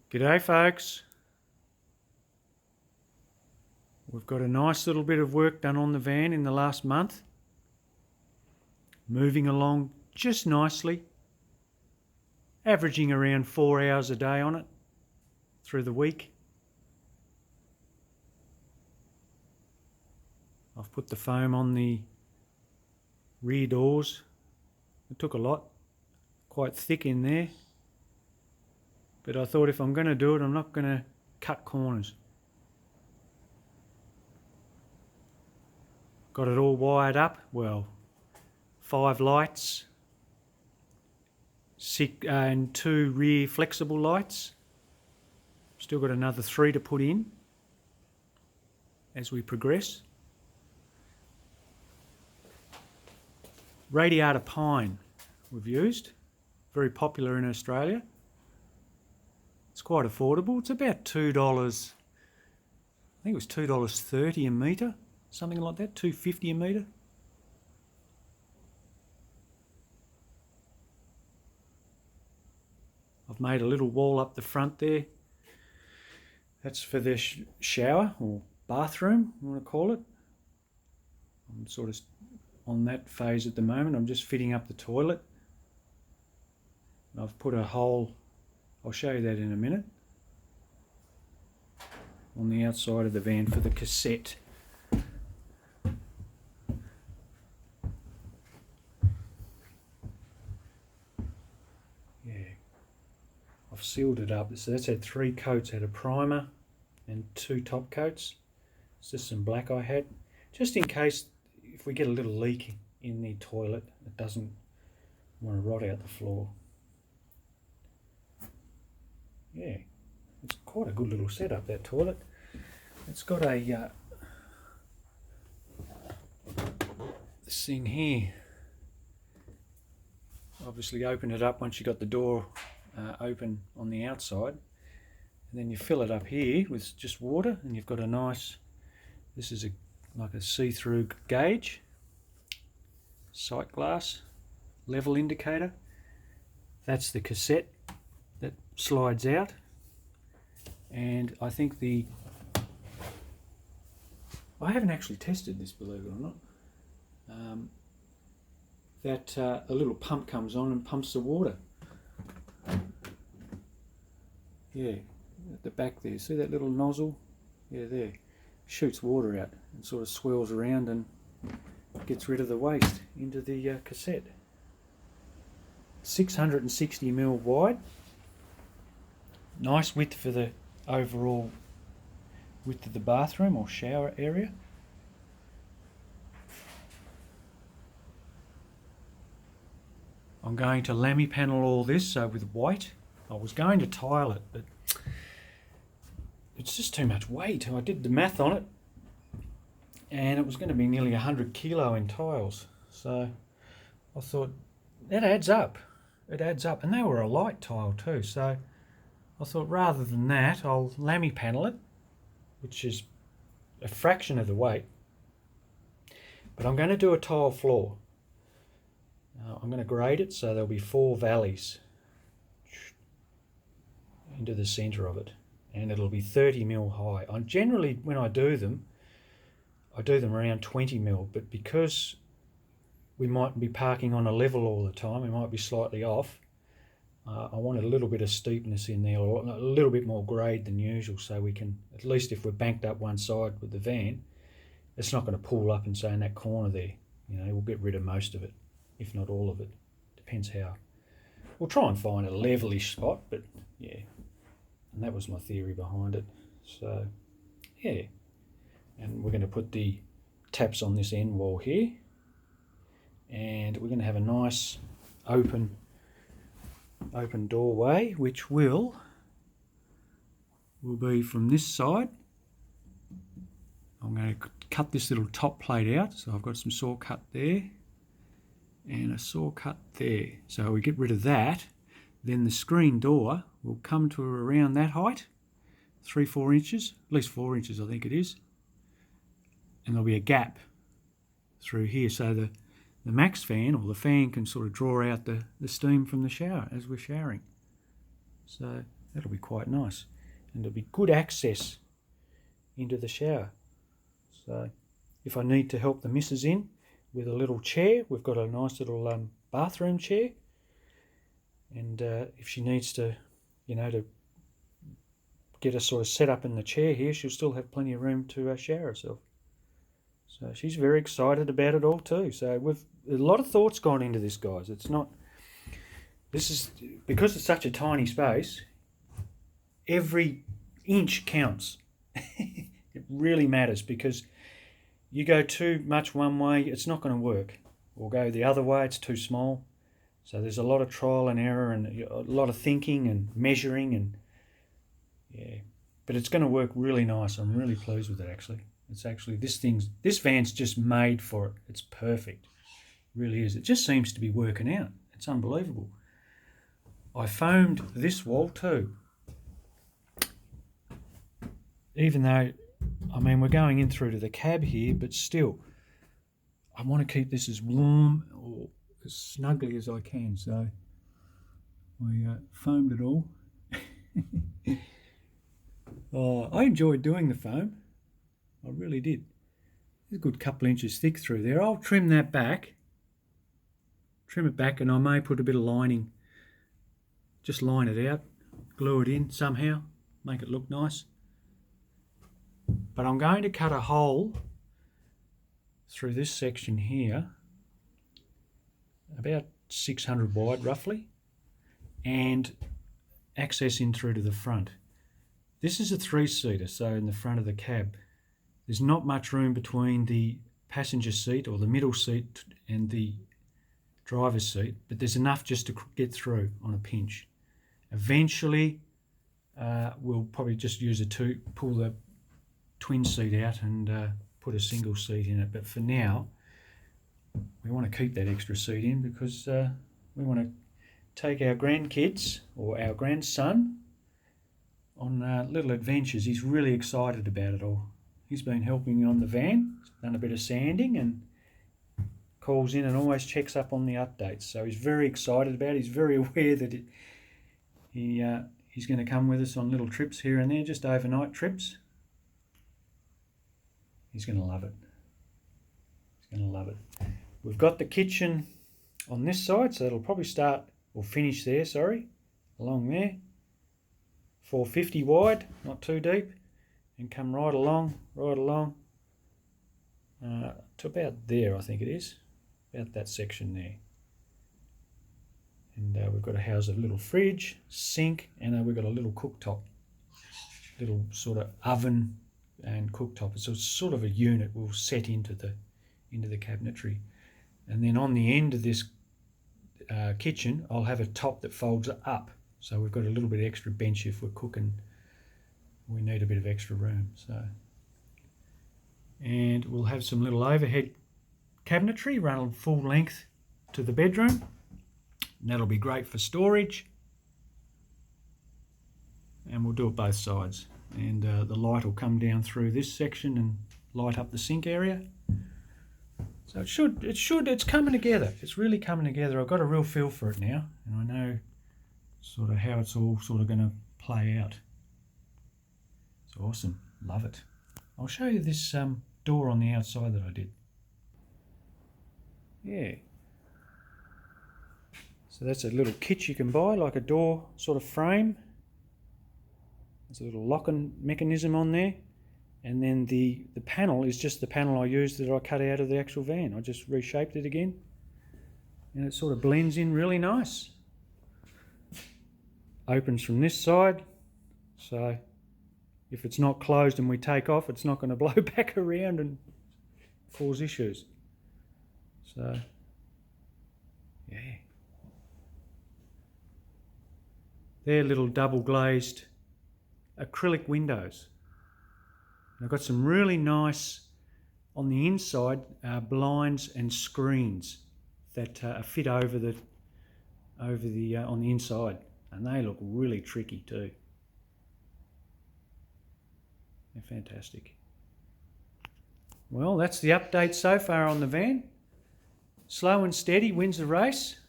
G'day folks. We've got a nice little bit of work done on the van in the last month. Moving along just nicely. Averaging around 4 hours a day on it through the week. I've put the foam on the rear doors. It took a lot, quite thick in there. But I thought if I'm going to do it, I'm not going to cut corners. Got it all wired up, well, 5 lights, 6 and 2 rear flexible lights. Still got another 3 to put in as we progress. Radiata pine we've used, very popular in Australia. It's quite affordable. It's about $2, I think it was $2.30 a metre, something like that, $2.50 a metre. I've made a little wall up the front there. That's for the shower or bathroom, you want to call it. I'm sort of on that phase at the moment. I'm just fitting up the toilet. I've put a hole, I'll show you that in a minute, on the outside of the van for the cassette. Yeah, I've sealed it up. So that's had 3 coats, had a primer and 2 top coats. It's just some black I had, just in case if we get a little leak in the toilet, it doesn't want to rot out the floor. Yeah, it's quite a good little setup, that toilet. It's got a this thing here. Obviously open it up once you got the door open on the outside, and then you fill it up here with just water, and you've got a nice, this is like a see-through gauge, sight glass, level indicator. That's the cassette that slides out, and I think I haven't actually tested this, believe it or not, that a little pump comes on and pumps the water. Yeah, at the back there, see that little nozzle? Yeah, there. Shoots water out and sort of swirls around and gets rid of the waste into the cassette. 660mm wide. Nice width for the overall width of the bathroom or shower area. I'm going to lamy panel all this with white. I was going to tile it, but it's just too much weight. I did the math on it, and it was going to be nearly 100 kilo in tiles. So I thought, that adds up. It adds up. And they were a light tile too. So I thought, rather than that, I'll lamy panel it, which is a fraction of the weight. But I'm going to do a tile floor. I'm going to grade it so there'll be 4 valleys into the centre of it. And it'll be 30mm high. I generally, when I do them around 20mm, but because we might be parking on a level all the time, we might be slightly off, I wanted a little bit of steepness in there, or a little bit more grade than usual, so we can, at least if we're banked up one side with the van, it's not going to pull up and say in that corner there, you know, we'll get rid of most of it, if not all of it. Depends how. We'll try and find a levelish spot, but yeah. And that was my theory behind it. So, yeah. And we're going to put the taps on this end wall here. And we're going to have a nice open doorway, which will be from this side. I'm going to cut this little top plate out. So I've got some saw cut there and a saw cut there. So we get rid of that. Then the screen door will come to around that height, 3-4 inches, at least 4 inches I think it is. And there'll be a gap through here, so the max fan, or the fan, can sort of draw out the steam from the shower as we're showering. So That'll be quite nice. And there'll be good access into the shower. So if I need to help the missus in with a little chair, we've got a nice little bathroom chair. And if she needs to, to get us sort of set up in the chair here, she'll still have plenty of room to shower herself. So she's very excited about it all too. So a lot of thought's gone into this, guys. This is because it's such a tiny space, every inch counts. It really matters, because you go too much one way, it's not going to work. Or go the other way, it's too small. So there's a lot of trial and error and a lot of thinking and measuring, and yeah. But it's going to work really nice. I'm really pleased with it, actually. It's actually, this van's just made for it. It's perfect. It really is. It just seems to be working out. It's unbelievable. I foamed this wall too. Even though, we're going in through to the cab here, but still, I want to keep this as warm or as snugly as I can. So I foamed it all. I enjoyed doing the foam. I really did. It's a good couple inches thick through there. I'll trim that back. Trim it back, and I may put a bit of lining. Just line it out, glue it in somehow, make it look nice. But I'm going to cut a hole through this section here, about 600 wide roughly, and access in through to the front. This is a 3-seater, so in the front of the cab. There's not much room between the passenger seat or the middle seat and the driver's seat, but there's enough just to get through on a pinch. Eventually, we'll probably just pull the twin seat out and put a single seat in it. But for now, we want to keep that extra seat in because we want to take our grandkids or our grandson on little adventures. He's really excited about it all. He's been helping me on the van, done a bit of sanding, and calls in and always checks up on the updates. So he's very excited about it. He's very aware that he's going to come with us on little trips here and there, just overnight trips. He's going to love it. He's going to love it. We've got the kitchen on this side, so it'll probably finish there, along there. 450 wide, not too deep, and come right along to about there, I think it is, about that section there. And we've got to house a little fridge, sink, and we've got a little cooktop, little sort of oven and cooktop. So it's sort of a unit we'll set into the cabinetry. And then on the end of this kitchen, I'll have a top that folds up. So we've got a little bit extra bench if we're cooking. We need a bit of extra room. And we'll have some little overhead cabinetry run full length to the bedroom. And that'll be great for storage. And we'll do it both sides. And the light will come down through this section and light up the sink area. So it's coming together. It's really coming together. I've got a real feel for it now, and I know sort of how it's all sort of going to play out. It's awesome. Love it. I'll show you this door on the outside that I did. Yeah. So that's a little kit you can buy, like a door sort of frame. There's a little locking mechanism on there. And then the panel is just the panel I used that I cut out of the actual van. I just reshaped it again. And it sort of blends in really nice. Opens from this side. So if it's not closed and we take off, it's not going to blow back around and cause issues. So, yeah. They're little double glazed acrylic windows. I've got some really nice, on the inside, blinds and screens that fit over the on the inside, and they look really tricky too. They're fantastic. Well, that's the update so far on the van. Slow and steady wins the race.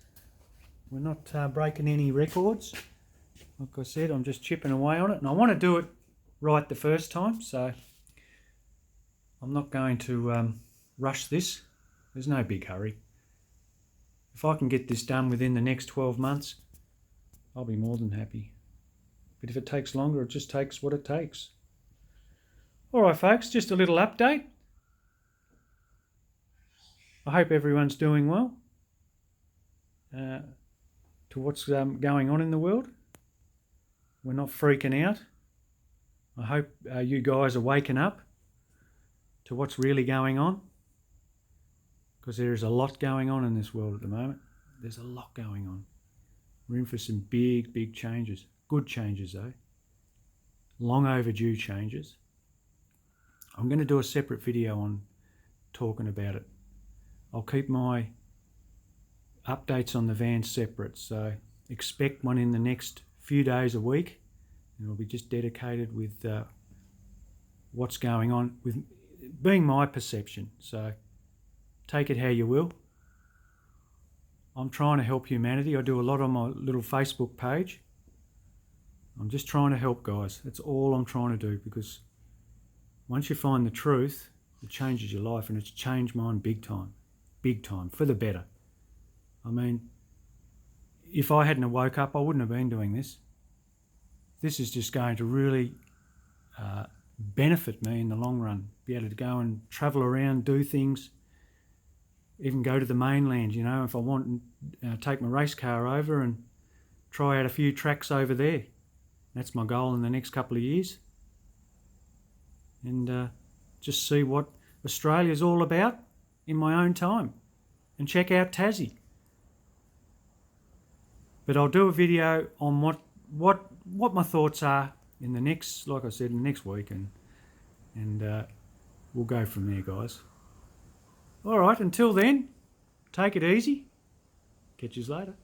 We're not breaking any records. Like I said, I'm just chipping away on it, and I want to do it right the first time, so I'm not going to rush this. There's no big hurry. If I can get this done within the next 12 months, I'll be more than happy. But if it takes longer, it just takes what it takes. All right, folks, just a little update. I hope everyone's doing well to what's going on in the world. We're not freaking out. I hope you guys are waking up to what's really going on, because there is a lot going on in this world at the moment. There's a lot going on. We're in for some big, big changes. Good changes, though. Long overdue changes. I'm going to do a separate video on talking about it. I'll keep my updates on the van separate, so expect one in the next few days a week, and it'll be just dedicated with what's going on, with being my perception. So take it how you will. I'm trying to help humanity. I do a lot on my little Facebook page. I'm just trying to help, guys. That's all I'm trying to do, because once you find the truth, it changes your life, and it's changed mine big time, for the better. I mean, if I hadn't woke up, I wouldn't have been doing this. This is just going to really benefit me in the long run. Be able to go and travel around, do things, even go to the mainland, you know, if I want, take my race car over and try out a few tracks over there. That's my goal in the next couple of years. And just see what Australia's all about in my own time. And check out Tassie. But I'll do a video on what my thoughts are in the next, like I said, in the next week, and we'll go from there, guys. All right, until then, take it easy. Catch you later.